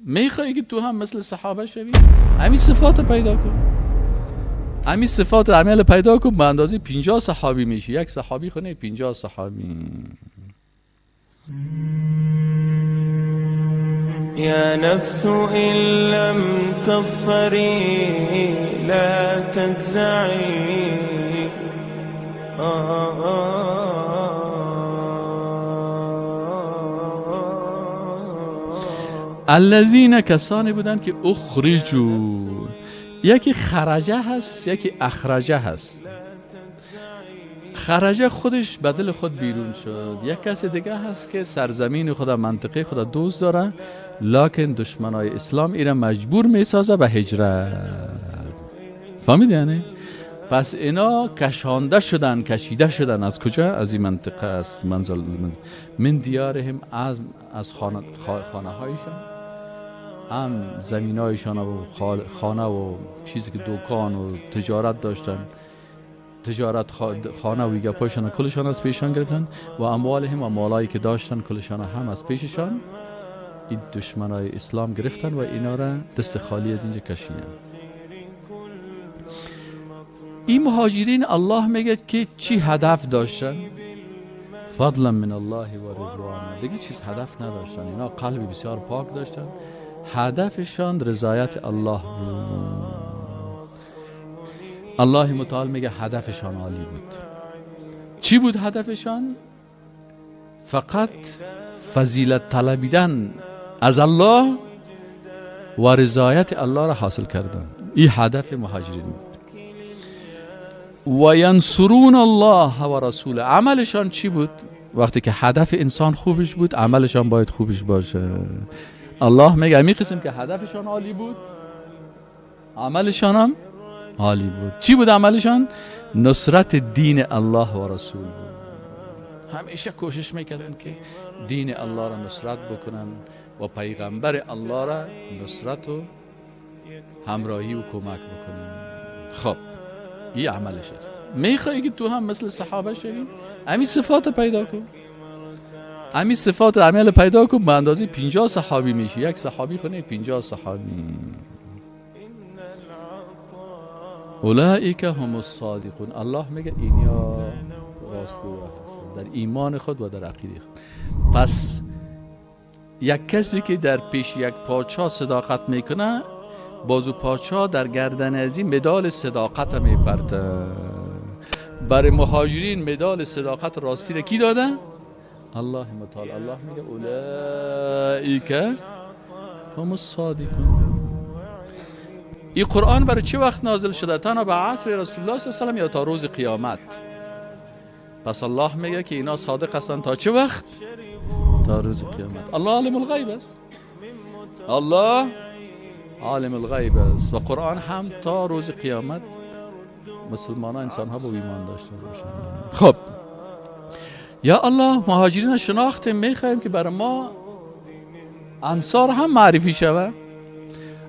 میخوایی که تو هم مثل صحابه شوی؟ همین صفات پیدا کن، همین صفات عمل پیدا کن، به اندازه 50 صحابی میشی. یک صحابی خونه 50 صحابی. يا نفس إن لم تظفري لا تجزعي الذین کسانی بودن که اخرجوا، یکی خرجه هست یکی اخرجه هست. خرجه خودش بدل خود بیرون شد، یک کسی دیگه هست که سرزمین خدا منطقه خدا دوست داره لکن دشمنای اسلام اینا مجبور میسازه به هجرت. فهمید یعنی؟ پس اینا کشانده شدن، کشیده شدن از کجا؟ از این منطقه، از منزل من دیارهم، از خانه هایشان، هم زمین هایشان و خانه و چیزی که دکان و تجارت داشتن، تجارت خانه و ایگه پایشان کلشان از پیشان گرفتن و اموالهم و مالایی که داشتن کلشان هم از پیششان این دشمنای اسلام گرفتن و اینا را دست خالی از اینجا کشیدن. این مهاجرین الله میگه که چی هدف داشتن؟ فضلا من الله و رضوانه، دیگه چیز هدف نداشتن. اینا قلب بسیار پاک داشتن، هدفشان رضایت الله بود. الله متعال میگه هدفشان عالی بود. چی بود هدفشان؟ فقط فضیلت طلبیدن از الله و رضایت الله را حاصل کردن. این هدف مهاجرین بود. و ینصرون الله و رسوله، عملشان چی بود؟ وقتی که هدف انسان خوبش بود عملشان باید خوبش باشه. الله میگه امی قسم که هدفشان عالی بود عملشان هم عالی بود. چی بود عملشان؟ نصرت دین الله و رسول بود. همیشه کوشش میکردن که دین الله را نصرت بکنن و پیغمبر الله را نصرت و همراهی و کمک بکنن. خب این عملش است. میخوایی که تو هم مثل صحابه شوی؟ همین صفات پیدا کن، همین صفات عمل پیدا کن، به اندازه 50 صحابی میشی. یک صحابی خونه 50 صحابی. اولئک هم الصادقون، الله میگه اینیا راستگویا هستن در ایمان خود و در عقیده خود. پس یک کسی که در پیش یک پادشاه صداقت میکنه، بازو پادشاه در گردن از این مدال صداقت میپرته. برای مهاجرین مدال صداقت راستی را کی داده؟ الله متعال. الله میگه اولئک هم الصادقون. این قرآن برای چه وقت نازل شده؟ تا به عصر رسول الله صلی الله علیه و آله یا تا روز قیامت. پس الله میگه که اینا صادق هستن تا چه وقت؟ تا روز قیامت. الله عالم الغیب است، الله عالم الغیب است و قرآن هم تا روز قیامت مسلمان ها انسان ها با ایمان داشته باشن. خب یا الله مهاجرین شناخت میخوایم که برای ما انصار هم معرفی شوه.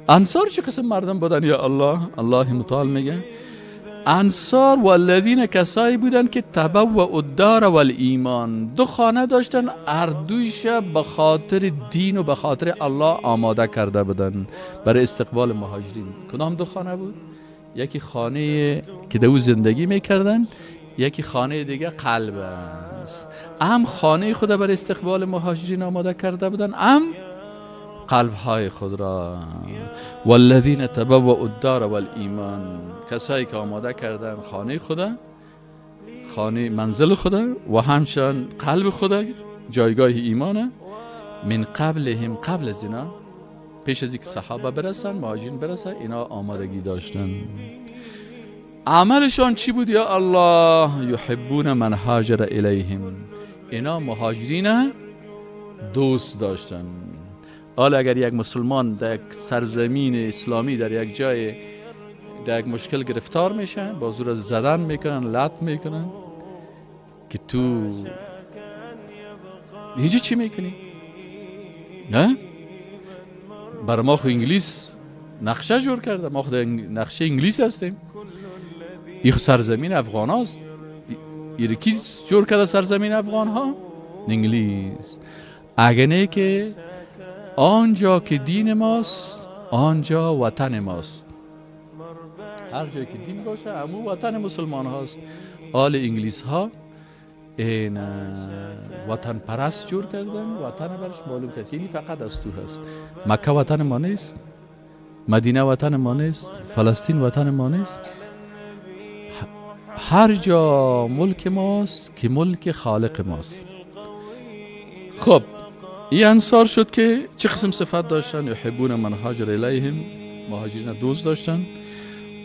انصار چه قسم مردم بودن یا الله؟ الله متعال میگه انصار والذین کسایی بودن که تبوأ الدار والایمان، دو خانه داشتن، اردویش به خاطر دین و به خاطر الله آماده کرده بودن برای استقبال مهاجرین. کدام دو خانه بود؟ یکی خانه که دو زندگی میکردن، یکی خانه دیگه قلب است. هم خانه خود برای استقبال مهاجرین آماده کرده بودن، هم قلب‌های خود را. والذین تبوأ الدار والایمان، کسایی که آماده کردن خانه خدا، خانه منزل خدا و همچنان قلب خدا جایگاه ایمانه. من قبلهم، قبل از اینا، پیش از اینکه صحابه برسن مهاجرین برسن، اینا آمادگی داشتن. عملشان چی بود یا الله؟ یحبون من هاجر الیهم، اینا مهاجرین دوست داشتن. حالا اگر یک مسلمان در یک سرزمین اسلامی در یک جای در یک مشکل گرفتار میشه، بازو را زدن میکنن، لط میکنن که تو اینجا چی میکنی؟ نه؟ برای ما خو انگلیس نقشه جور کرده، ما خود نقشه انگلیس هستیم. این سرزمین افغان هاست. این کی جور کرده سرزمین افغان ها؟ انگلیس. اگه نه که آنجا که دین ماست آنجا وطن ماست. هر جایی که دین باشه همون وطن مسلمان هاست. آل انگلیس ها این وطن پرست جور کردن، وطن برش معلوم کرد. یعنی فقط از تو هست. مکه وطن ما نیست، مدینه وطن ما نیست، فلسطین وطن ما نیست. هر جا ملک ماست که ملک خالق ماست. خب این انصار شد که چه قسم صفت داشتن؟ یحبون من هاجر الیهم، مهاجرین دوست داشتن.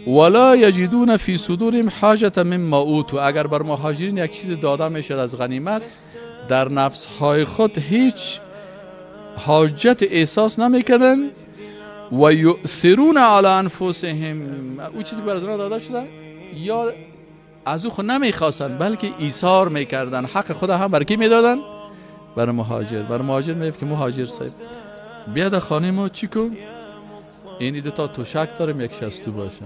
ولا یجدون فی صدورهم حاجة مما اوتوا، اگر بر مهاجرین یک چیز داده میشد از غنیمت، در نفسهای خود هیچ حاجت احساس نمیکردن. و یؤثرون علی انفسهم، او چیزی که بر ازنا داده شده یا از او خود نمیخواستن بلکه ایثار میکردن، حق خود هم بر کی میدادن؟ بر مهاجر. بر مهاجر میگفت که مهاجر صاحب بیا در خانه ما چی کن، اینی 2 تا تشک دارم یکیش از تو باشه،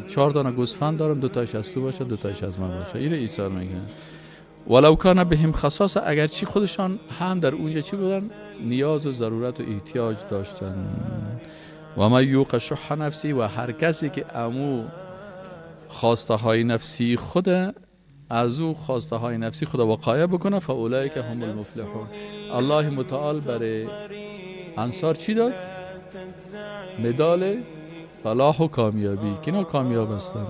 4 دانه گوسفند دارم 2 تاش از تو باشه 2 تاش از من باشه. اینو ایثار میکنن. ولو کان بهم خصاصه، اگر چی خودشان هم در اونجا چی بودن؟ نیاز و ضرورت و احتیاج داشتن. و ما یوق شح نفسی، و هر کسی که امو خواسته های نفسی خود از او خواسته های نفسی خود وقایع بکنه، فاولئک هم المفلحون. الله متعال برای انصار چی داد؟ مدال فلاح و کامیابی، که اینا کامیاب هستن.